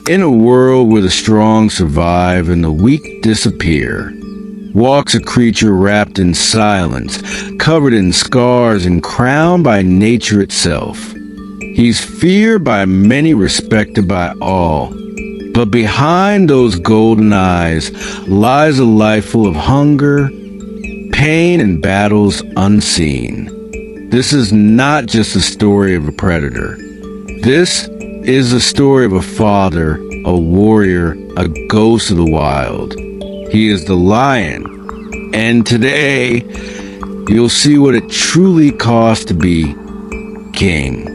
In a world where the strong survive and the weak disappear, walks a creature wrapped in silence, covered in scars and crowned by nature itself. He's feared by many, respected by all. But behind those golden eyes lies a life full of hunger, pain, and battles unseen. This is not just a story of a predator. This is the story of a father, a warrior, a ghost of the wild. He is the lion, and today you'll see what it truly costs to be king.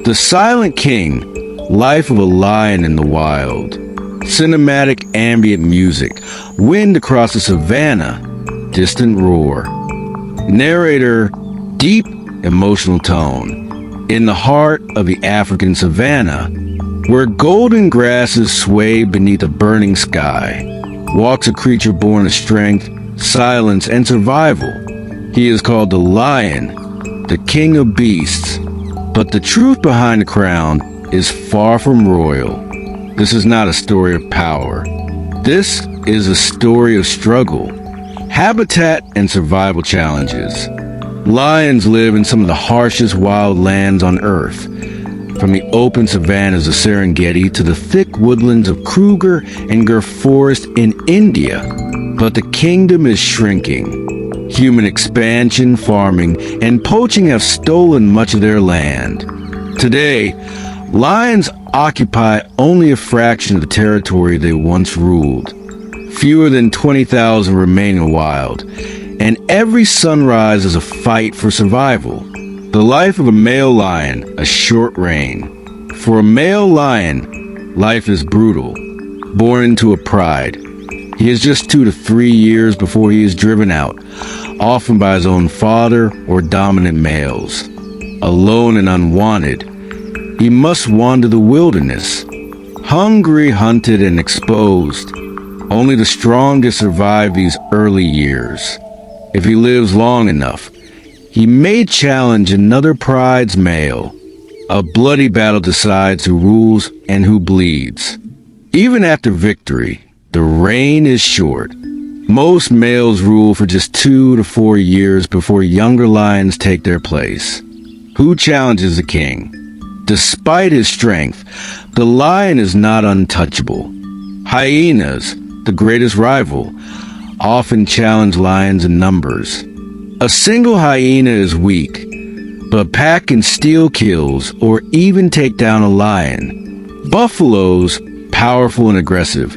The Silent King, life of a lion in the wild. Cinematic ambient music, wind across the savannah, distant roar. Narrator, deep emotional tone. In the heart of the African savannah, where golden grasses sway beneath a burning sky, walks a creature born of strength, silence, and survival. He is called the lion, the king of beasts. But the truth behind the crown is far from royal. This is not a story of power. This is a story of struggle, habitat, and survival challenges. Lions live in some of the harshest wild lands on Earth, from the open savannas of Serengeti to the thick woodlands of Kruger and Gir Forest in India. But the kingdom is shrinking. Human expansion, farming, and poaching have stolen much of their land. Today, lions occupy only a fraction of the territory they once ruled. Fewer than 20,000 remain wild, and every sunrise is a fight for survival. The life of a male lion, a short reign. For a male lion, life is brutal. Born into a pride, he is just 2 to 3 years before he is driven out, often by his own father or dominant males. Alone and unwanted, he must wander the wilderness, hungry, hunted, and exposed. Only the strongest survive these early years. If he lives long enough, he may challenge another pride's male. A bloody battle decides who rules and who bleeds. Even after victory, the reign is short. Most males rule for just 2 to 4 years before younger lions take their place. Who challenges the king? Despite his strength, the lion is not untouchable. Hyenas, the greatest rival, often challenge lions in numbers. A single hyena is weak, but a pack can steal kills or even take down a lion. Buffaloes, powerful and aggressive,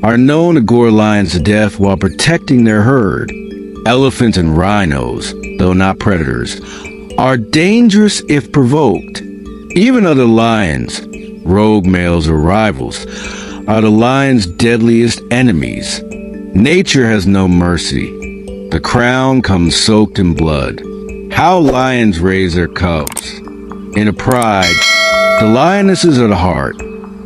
are known to gore lions to death while protecting their herd. Elephants and rhinos, though not predators, are dangerous if provoked. Even other lions, rogue males or rivals, are the lion's deadliest enemies. Nature has no mercy. The crown comes soaked in blood. How lions raise their cubs. In a pride, the lionesses are the heart.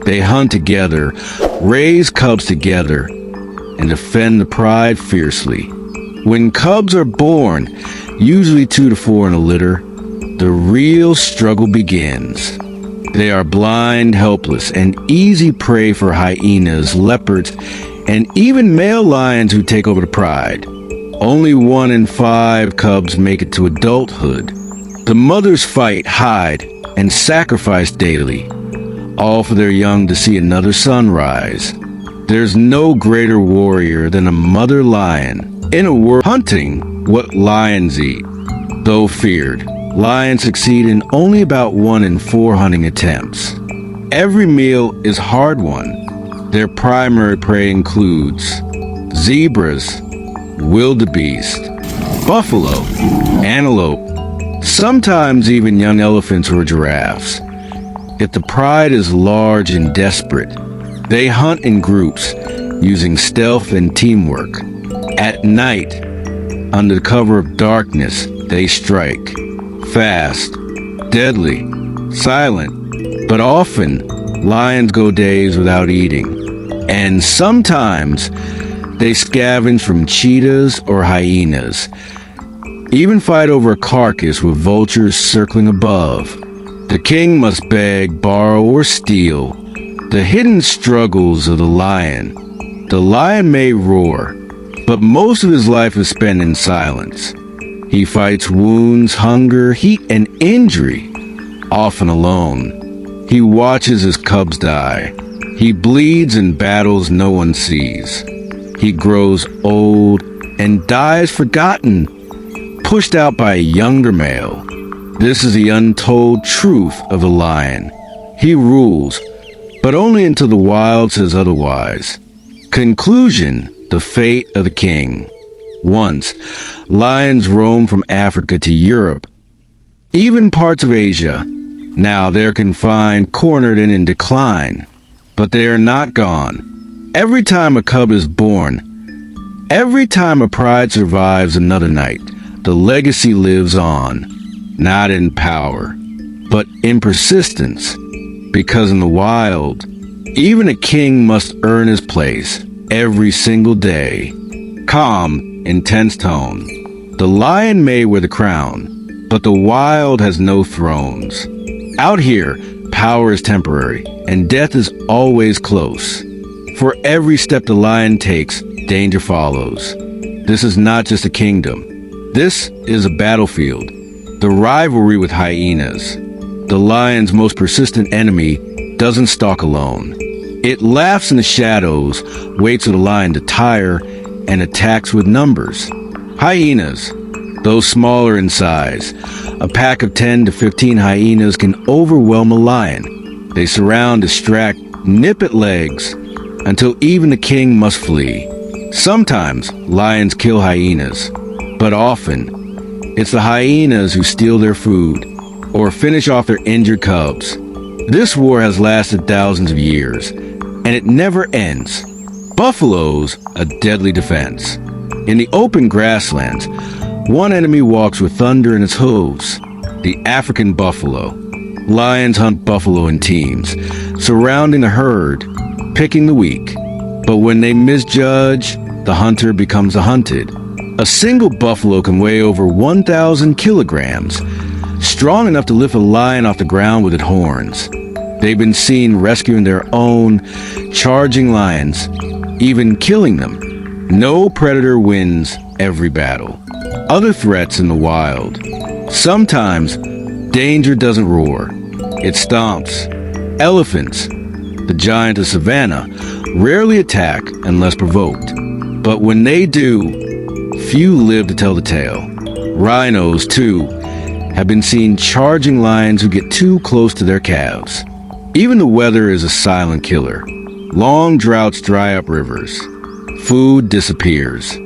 They hunt together, raise cubs together, and defend the pride fiercely. When cubs are born, usually 2 to 4 in a litter, the real struggle begins. They are blind, helpless, and easy prey for hyenas, leopards, and even male lions who take over the pride. Only 1 in 5 cubs make it to adulthood. The mothers fight, hide, and sacrifice daily, all for their young to see another sunrise. There's no greater warrior than a mother lion in a world hunting what lions eat. Though feared, lions succeed in only about 1 in 4 hunting attempts. Every meal is hard-won. Their primary prey includes zebras, wildebeest, buffalo, antelope, sometimes even young elephants or giraffes. If the pride is large and desperate, they hunt in groups, using stealth and teamwork. At night, under the cover of darkness, they strike. Fast, deadly, silent, But often, lions go days without eating. And sometimes, they scavenge from cheetahs or hyenas. Even fight over a carcass with vultures circling above. The king must beg, borrow, or steal. The hidden struggles of the lion. The lion may roar, but most of his life is spent in silence. He fights wounds, hunger, heat, and injury, often alone. He watches his cubs die. He bleeds in battles no one sees. He grows old and dies forgotten, pushed out by a younger male. This is the untold truth of the lion. He rules, but only until the wild says otherwise. Conclusion, the fate of the king. Once, lions roamed from Africa to Europe, even parts of Asia. Now they're confined, cornered, and in decline. But they are not gone. Every time a cub is born, every time a pride survives another night, the legacy lives on, not in power, but in persistence. Because in the wild, even a king must earn his place every single day. Calm, intense tone. The lion may wear the crown, but the wild has no thrones. Out here, power is temporary, and death is always close. For every step the lion takes, danger follows. This is not just a kingdom. This is a battlefield. The rivalry with hyenas. The lion's most persistent enemy doesn't stalk alone. It laughs in the shadows, waits for the lion to tire, and attacks with numbers. Hyenas, though smaller in size, a pack of 10 to 15 hyenas can overwhelm a lion. They surround, distract, nip at legs, until even the king must flee. Sometimes lions kill hyenas, but often it's the hyenas who steal their food or finish off their injured cubs. This war has lasted thousands of years, and it never ends. Buffaloes, a deadly defense. In the open grasslands, one enemy walks with thunder in its hooves, the African buffalo. Lions hunt buffalo in teams, surrounding the herd, picking the weak. But when they misjudge, the hunter becomes the hunted. A single buffalo can weigh over 1,000 kilograms, strong enough to lift a lion off the ground with its horns. They've been seen rescuing their own, charging lions, even killing them. No predator wins every battle. Other threats in the wild. Sometimes, danger doesn't roar. It stomps. Elephants, the giant of Savannah, rarely attack unless provoked. But when they do, few live to tell the tale. Rhinos, too, have been seen charging lions who get too close to their calves. Even the weather is a silent killer. Long droughts dry up rivers. Food disappears.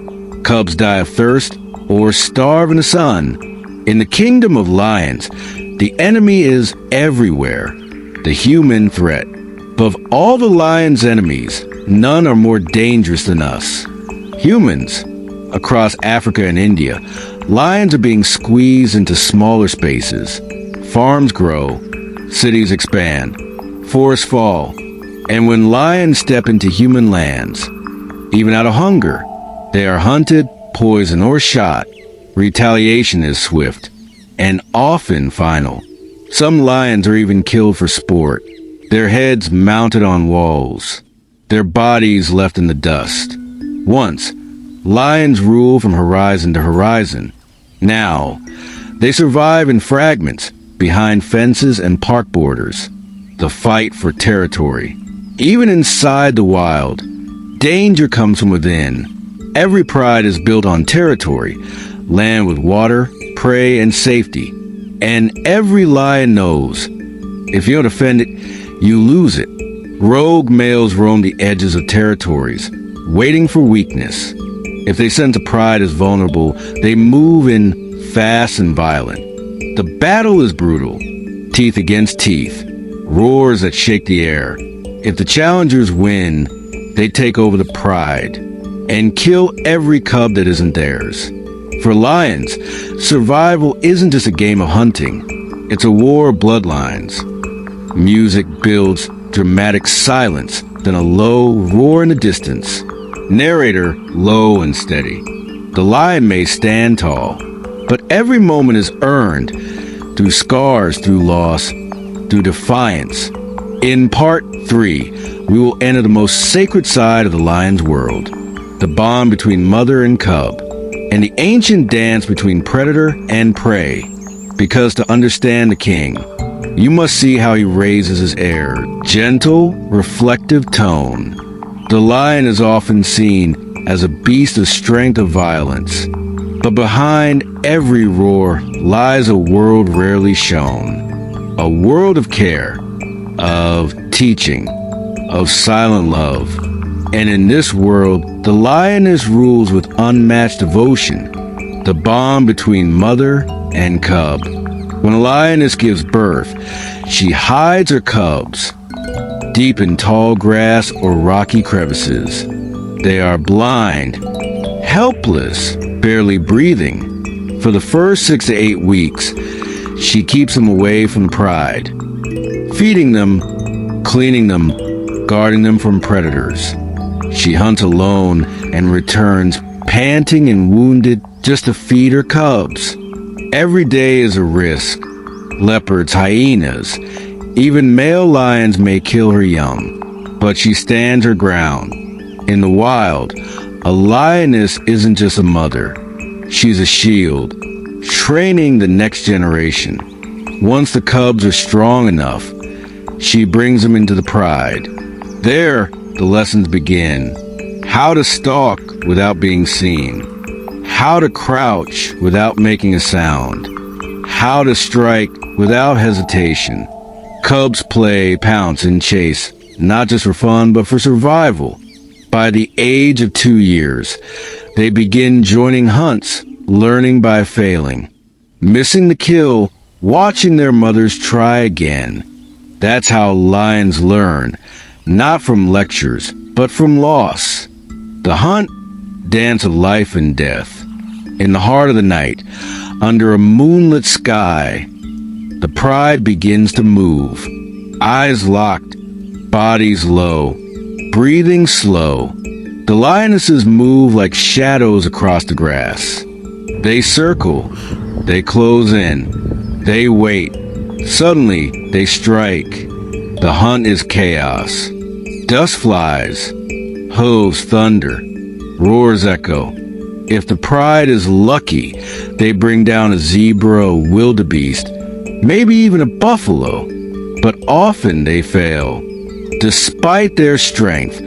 Cubs die of thirst or starve in the sun. In the kingdom of lions, the enemy is everywhere, the human threat. But of all the lion's enemies, none are more dangerous than us. Humans. Across Africa and India, lions are being squeezed into smaller spaces. Farms grow, cities expand, forests fall, and when lions step into human lands, even out of hunger, they are hunted, poisoned, or shot. Retaliation is swift and often final. Some lions are even killed for sport, their heads mounted on walls, their bodies left in the dust. Once, lions ruled from horizon to horizon. Now, they survive in fragments behind fences and park borders. The fight for territory. Even inside the wild, danger comes from within. Every pride is built on territory, land with water, prey, and safety. And every lion knows, if you don't defend it, you lose it. Rogue males roam the edges of territories, waiting for weakness. If they sense a pride is vulnerable, they move in fast and violent. The battle is brutal, teeth against teeth, roars that shake the air. If the challengers win, they take over the pride and kill every cub that isn't theirs. For lions, survival isn't just a game of hunting. It's a war of bloodlines. Music builds dramatic silence, then a low roar in the distance. Narrator low and steady. The lion may stand tall, but every moment is earned through scars, through loss, through defiance. In part 3, we will enter the most sacred side of the lion's world, the bond between mother and cub, and the ancient dance between predator and prey. Because to understand the king, you must see how he raises his air, gentle, reflective tone. The lion is often seen as a beast of strength or violence, but behind every roar lies a world rarely shown, a world of care, of teaching, of silent love. And in this world, the lioness rules with unmatched devotion, the bond between mother and cub. When a lioness gives birth, she hides her cubs deep in tall grass or rocky crevices. They are blind, helpless, barely breathing. For the first 6 to 8 weeks, she keeps them away from pride, feeding them, cleaning them, guarding them from predators. She hunts alone and returns panting and wounded just to feed her cubs. Every day is a risk. Leopards, hyenas, even male lions may kill her young, but she stands her ground. In the wild, a lioness isn't just a mother. She's a shield, training the next generation. Once the cubs are strong enough, she brings them into the pride. There, the lessons begin. How to stalk without being seen. How to crouch without making a sound. How to strike without hesitation. Cubs play, pounce, and chase, not just for fun, but for survival. By the age of 2 years, they begin joining hunts, learning by failing, missing the kill, watching their mothers try again. That's how lions learn, not from lectures, but from loss. The hunt, dance of life and death. In the heart of the night, under a moonlit sky, the pride begins to move. Eyes locked, bodies low, breathing slow. The lionesses move like shadows across the grass. They circle, they close in, they wait. Suddenly, they strike. The hunt is chaos. Dust flies, hooves thunder, roars echo. If the pride is lucky, they bring down a zebra, a wildebeest, maybe even a buffalo, but often they fail. Despite their strength,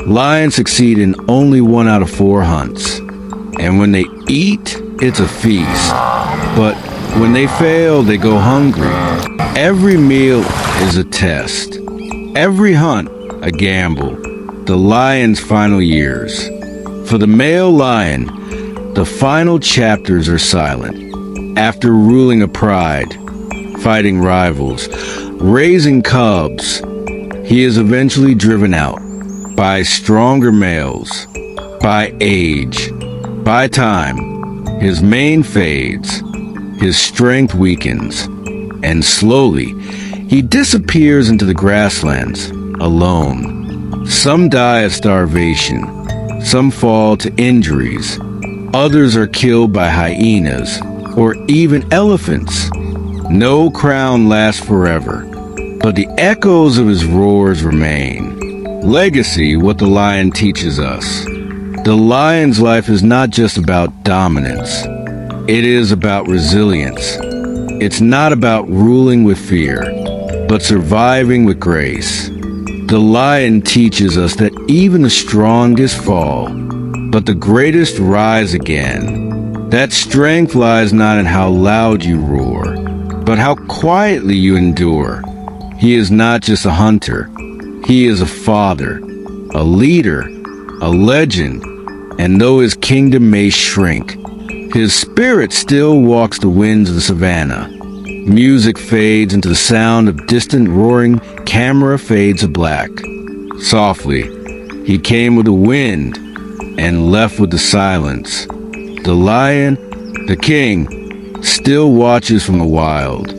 lions succeed in only 1 out of 4 hunts. And when they eat, it's a feast. But when they fail, they go hungry. Every meal is a test. Every hunt, a gamble. The lion's final years. For the male lion, the final chapters are silent. After ruling a pride, fighting rivals, raising cubs, he is eventually driven out by stronger males, by age, by time. His mane fades, his strength weakens, and slowly he disappears into the grasslands, alone. Some die of starvation, some fall to injuries, others are killed by hyenas or even elephants. No crown lasts forever, but the echoes of his roars remain. Legacy, what the lion teaches us. The lion's life is not just about dominance. It is about resilience. It's not about ruling with fear, but surviving with grace. The lion teaches us that even the strongest fall, but the greatest rise again. That strength lies not in how loud you roar, but how quietly you endure. He is not just a hunter. He is a father, a leader, a legend, and though his kingdom may shrink, his spirit still walks the winds of the savannah. Music fades into the sound of distant roaring, camera fades to black. Softly, he came with the wind and left with the silence. The lion, the king, still watches from the wild.